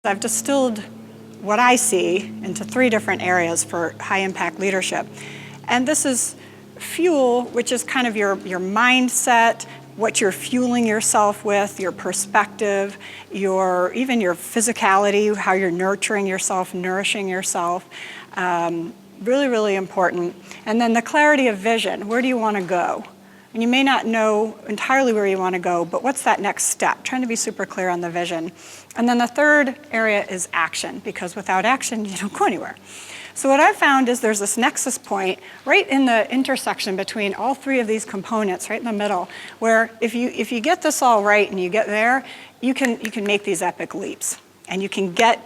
I've distilled what I see into 3 different areas for high impact leadership. And this is fuel, which is kind of your mindset, what you're fueling yourself with, your perspective, even your physicality, how you're nurturing yourself, nourishing yourself. Really, really important. And then the clarity of vision. Where do you want to go? And you may not know entirely where you want to go, but what's that next step? Trying to be super clear on the vision. And then the third area is action, because without action, you don't go anywhere. So what I've found is there's this nexus point right in the intersection between all 3 of these components, right in the middle, where if you get this all right and you get there, you can make these epic leaps. And you can get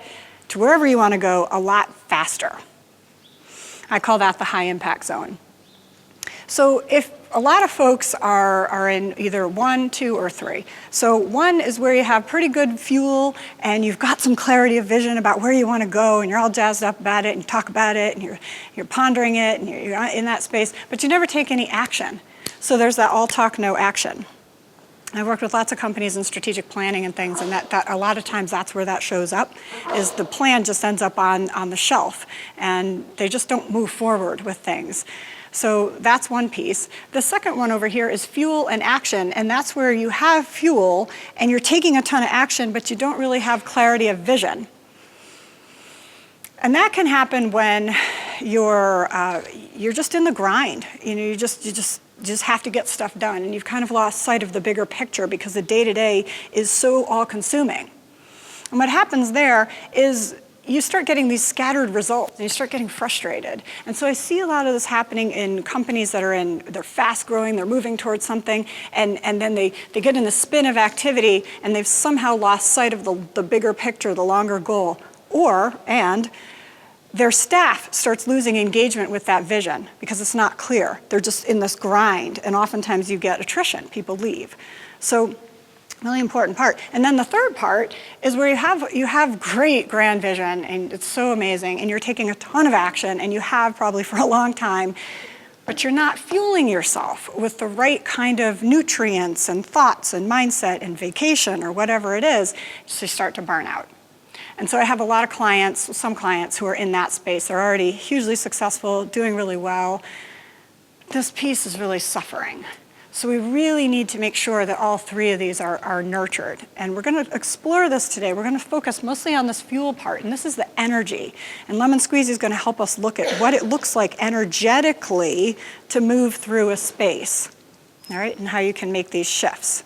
to wherever you want to go a lot faster. I call that the high impact zone. So if a lot of folks are in either 1, 2, or 3. So 1 is where you have pretty good fuel and you've got some clarity of vision about where you want to go and you're all jazzed up about it and you talk about it and you're pondering it and you're in that space, but you never take any action. So there's that all talk, no action. I've worked with lots of companies in strategic planning and things, and that a lot of times that's where that shows up, is the plan just ends up on the shelf and they just don't move forward with things. So that's one piece. The second one over here is fuel and action, and that's where you have fuel and you're taking a ton of action, but you don't really have clarity of vision. And that can happen when you're just in the grind. You just have to get stuff done, and you've kind of lost sight of the bigger picture because the day-to-day is so all-consuming. And what happens there is you start getting these scattered results and you start getting frustrated. And so I see a lot of this happening in companies that they're fast growing, they're moving towards something, and then they get in the spin of activity and they've somehow lost sight of the bigger picture, the longer goal. And their staff starts losing engagement with that vision because it's not clear. They're just in this grind, and oftentimes you get attrition, people leave. So really important part. And then the third part is where you have great grand vision and it's so amazing and you're taking a ton of action and you have probably for a long time, but you're not fueling yourself with the right kind of nutrients and thoughts and mindset and vacation or whatever it is, so you start to burn out. And so I have a lot of clients, some clients who are in that space. They're already hugely successful, doing really well. This piece is really suffering. So we really need to make sure that all 3 of these are nurtured. And we're going to explore this today. We're going to focus mostly on this fuel part, and this is the energy. And Lemon Squeezy is going to help us look at what it looks like energetically to move through a space, all right, and how you can make these shifts.